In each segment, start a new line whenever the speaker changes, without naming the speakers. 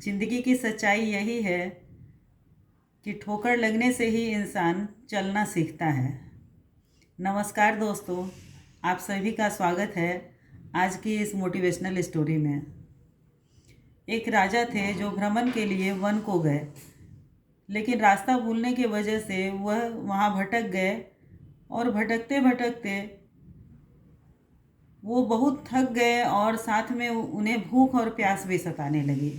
ज़िंदगी की सच्चाई यही है कि ठोकर लगने से ही इंसान चलना सीखता है। नमस्कार दोस्तों, आप सभी का स्वागत है आज की इस मोटिवेशनल स्टोरी में। एक राजा थे जो भ्रमण के लिए वन को गए, लेकिन रास्ता भूलने की वजह से वह वहाँ भटक गए और भटकते भटकते वो बहुत थक गए और साथ में उन्हें भूख और प्यास भी सताने लगी।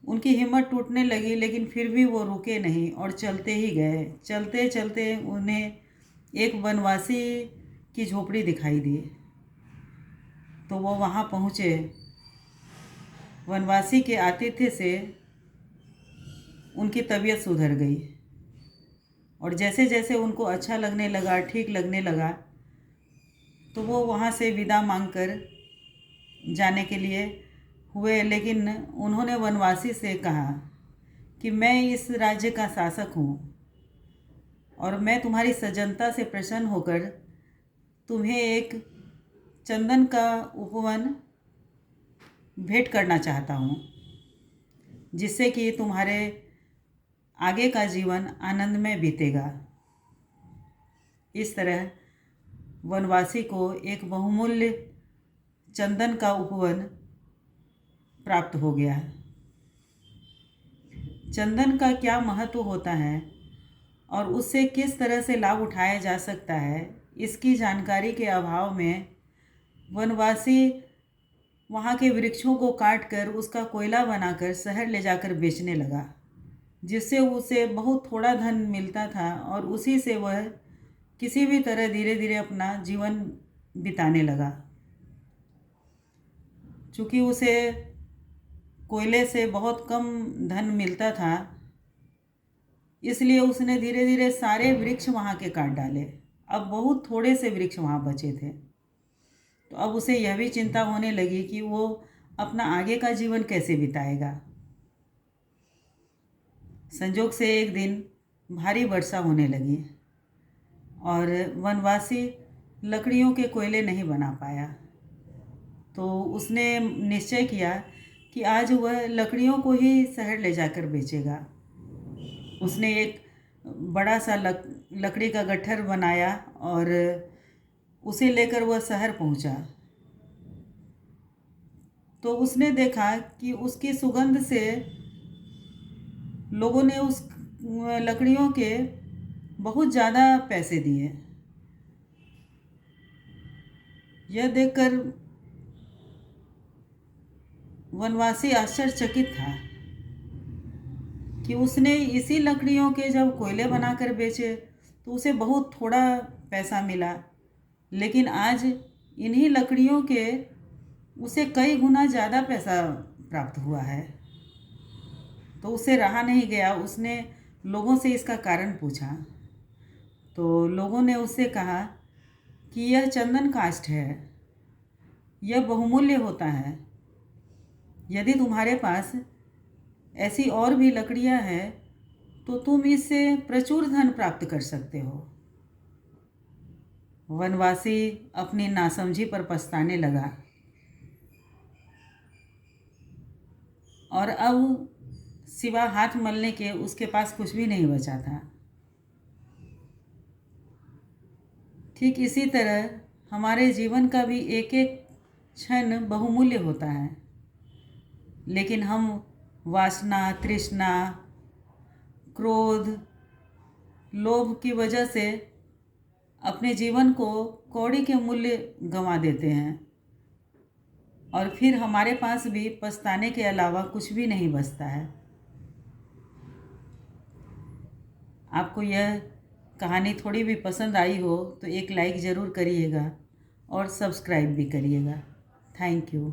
उनकी हिम्मत टूटने लगी, लेकिन फिर भी वो रुके नहीं और चलते ही गए। चलते चलते उन्हें एक वनवासी की झोपड़ी दिखाई दी, तो वो वहाँ पहुँचे। वनवासी के आतिथ्य से उनकी तबीयत सुधर गई और जैसे जैसे उनको अच्छा लगने लगा, ठीक लगने लगा, तो वो वहाँ से विदा मांगकर जाने के लिए हुए। लेकिन उन्होंने वनवासी से कहा कि मैं इस राज्य का शासक हूँ और मैं तुम्हारी सज्जनता से प्रसन्न होकर तुम्हें एक चंदन का उपवन भेंट करना चाहता हूँ, जिससे कि तुम्हारे आगे का जीवन आनंदमय बीतेगा। इस तरह वनवासी को एक बहुमूल्य चंदन का उपवन प्राप्त हो गया। चंदन का क्या महत्व होता है और उससे किस तरह से लाभ उठाया जा सकता है, इसकी जानकारी के अभाव में वनवासी वहाँ के वृक्षों को काटकर उसका कोयला बनाकर शहर ले जाकर बेचने लगा, जिससे उसे बहुत थोड़ा धन मिलता था और उसी से वह किसी भी तरह धीरे धीरे अपना जीवन बिताने लगा। चूँकि उसे कोयले से बहुत कम धन मिलता था, इसलिए उसने धीरे धीरे सारे वृक्ष वहाँ के काट डाले। अब बहुत थोड़े से वृक्ष वहाँ बचे थे, तो अब उसे यह भी चिंता होने लगी कि वो अपना आगे का जीवन कैसे बिताएगा। संजोग से एक दिन भारी वर्षा होने लगी और वनवासी लकड़ियों के कोयले नहीं बना पाया। तो उसने निश्चय किया कि आज वह लकड़ियों को ही शहर ले जाकर बेचेगा। उसने एक बड़ा सा लकड़ी का गट्ठर बनाया और उसे लेकर वह शहर पहुंचा। तो उसने देखा कि उसकी सुगंध से लोगों ने उस लकड़ियों के बहुत ज़्यादा पैसे दिए। यह देखकर वनवासी आश्चर्यचकित था कि उसने इसी लकड़ियों के जब कोयले बनाकर बेचे तो उसे बहुत थोड़ा पैसा मिला, लेकिन आज इन्हीं लकड़ियों के उसे कई गुना ज़्यादा पैसा प्राप्त हुआ है। तो उसे रहा नहीं गया, उसने लोगों से इसका कारण पूछा। तो लोगों ने उससे कहा कि यह चंदन काष्ठ है, यह बहुमूल्य होता है। यदि तुम्हारे पास ऐसी और भी लकड़ियां हैं तो तुम इससे प्रचुर धन प्राप्त कर सकते हो। वनवासी अपनी नासमझी पर पछताने लगा और अब सिवा हाथ मलने के उसके पास कुछ भी नहीं बचा था। ठीक इसी तरह हमारे जीवन का भी एक एक क्षण बहुमूल्य होता है, लेकिन हम वासना, तृष्णा, क्रोध, लोभ की वजह से अपने जीवन को कौड़ी के मूल्य गंवा देते हैं और फिर हमारे पास भी पछताने के अलावा कुछ भी नहीं बचता है। आपको यह कहानी थोड़ी भी पसंद आई हो तो एक लाइक ज़रूर करिएगा और सब्सक्राइब भी करिएगा। Thank you.